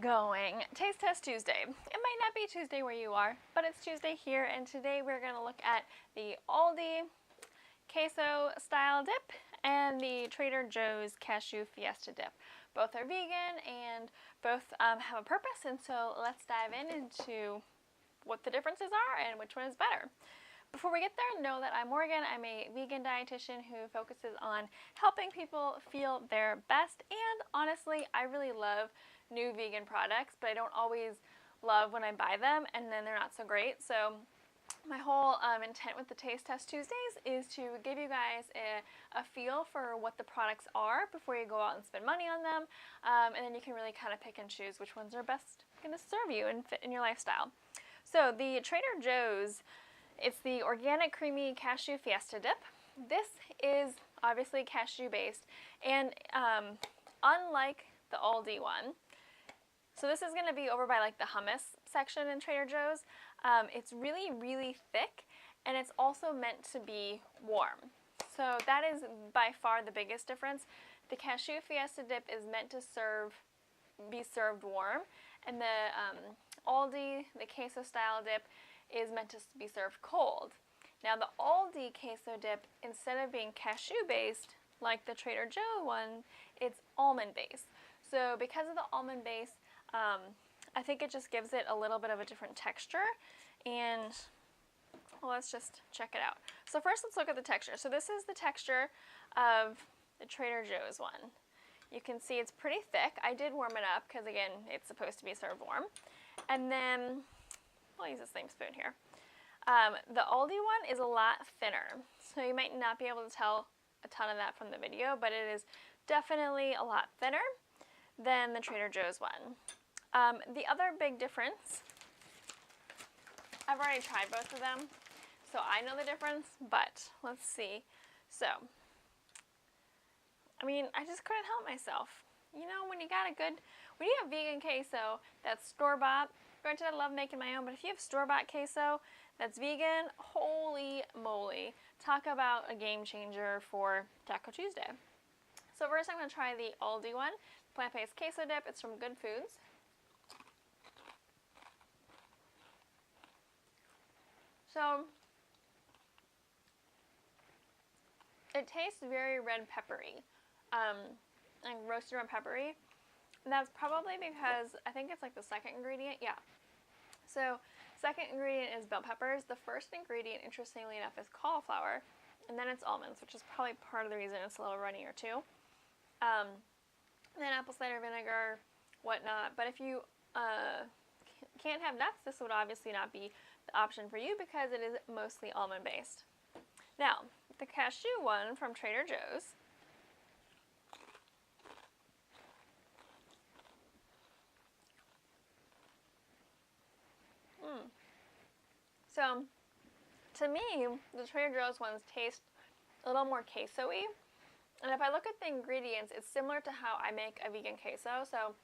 going? Taste Test Tuesday. It might not be Tuesday where you are, but it's Tuesday here, and today we're going to look at the Aldi Queso style dip and the Trader Joe's Cashew Fiesta dip. Both are vegan and both have a purpose, and so let's dive into what the differences are and which one is better. Before we get there, know that I'm Morgan. I'm a vegan dietitian who focuses on helping people feel their best, and honestly, I really love new vegan products, but I don't always love when I buy them and then they're not so great. So my whole intent with the Taste Test Tuesdays is to give you guys a feel for what the products are before you go out and spend money on them, and then you can really kind of pick and choose which ones are best going to serve you and fit in your lifestyle. So the Trader Joe's, it's the organic creamy cashew fiesta dip. This is obviously cashew based, and unlike the Aldi one, so this is going to be over by like the hummus section in Trader Joe's. It's really, really thick, and it's also meant to be warm. So that is by far the biggest difference. The cashew fiesta dip is meant to be served warm, and the Aldi, the queso style dip, is meant to be served cold. Now the Aldi queso dip, instead of being cashew based like the Trader Joe one, it's almond based. So because of the almond base, I think it just gives it a little bit of a different texture, and well, let's just check it out. So first let's look at the texture. So this is the texture of the Trader Joe's one. You can see it's pretty thick. I did warm it up because again, it's supposed to be served warm. And then I'll use the same spoon here. The Aldi one is a lot thinner, so you might not be able to tell a ton of that from the video, but it is definitely a lot thinner than the Trader Joe's one. The other big difference, I've already tried both of them, so I know the difference, but let's see. So, I mean, I just couldn't help myself. You know, when you have vegan queso that's store-bought, granted I love making my own, but if you have store-bought queso that's vegan, holy moly, talk about a game changer for Taco Tuesday. So first I'm going to try the Aldi one, plant-based queso dip. It's from Good Foods. So it tastes very red peppery, like roasted red peppery. And that's probably because I think it's like the second ingredient. Yeah. So second ingredient is bell peppers. The first ingredient, interestingly enough, is cauliflower, and then it's almonds, which is probably part of the reason it's a little runnier too. Then apple cider vinegar, whatnot. But if you can't have nuts, this would obviously not be the option for you because it is mostly almond based. Now, the cashew one from Trader Joe's. So, to me, the Trader Joe's ones taste a little more queso-y. And if I look at the ingredients, it's similar to how I make a vegan queso. So,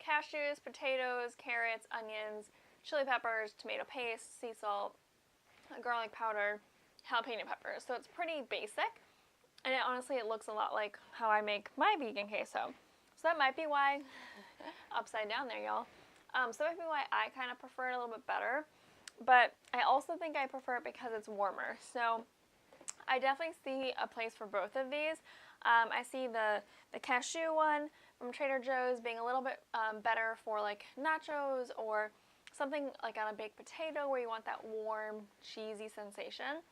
cashews, potatoes, carrots, onions, chili peppers, tomato paste, sea salt, garlic powder, jalapeno peppers. So it's pretty basic, and honestly it looks a lot like how I make my vegan queso. So that might be why, upside down there y'all, so that might be why I kind of prefer it a little bit better, but I also think I prefer it because it's warmer. So I definitely see a place for both of these. I see the cashew one from Trader Joe's being a little bit better for like nachos or something like on a baked potato where you want that warm, cheesy sensation.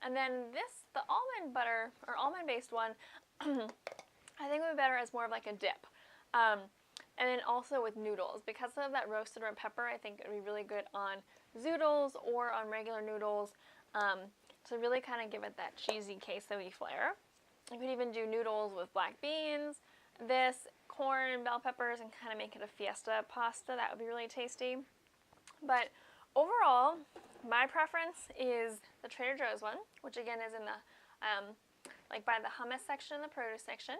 And then the almond butter, or almond based one, I think would be better as more of like a dip. And then also with noodles. Because of that roasted red pepper, I think it would be really good on zoodles or on regular noodles to really kind of give it that cheesy queso-y flair. You could even do noodles with black beans, this, corn, bell peppers, and kind of make it a fiesta pasta. That would be really tasty. But overall, my preference is the Trader Joe's one, which again is in the like by the hummus section, the produce section.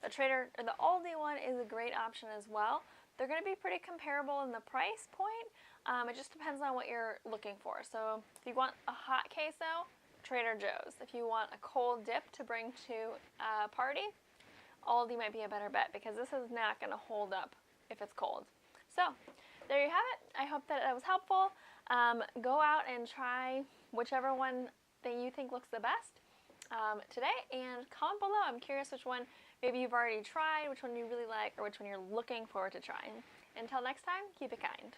The Aldi one is a great option as well. They're going to be pretty comparable in the price point. It just depends on what you're looking for. So if you want a hot queso, Trader Joe's. If you want a cold dip to bring to a party, Aldi might be a better bet because this is not going to hold up if it's cold. So there you have it. I hope that it was helpful. Go out and try whichever one that you think looks the best today, and comment below. I'm curious which one maybe you've already tried, which one you really like, or which one you're looking forward to trying. Until next time, keep it kind.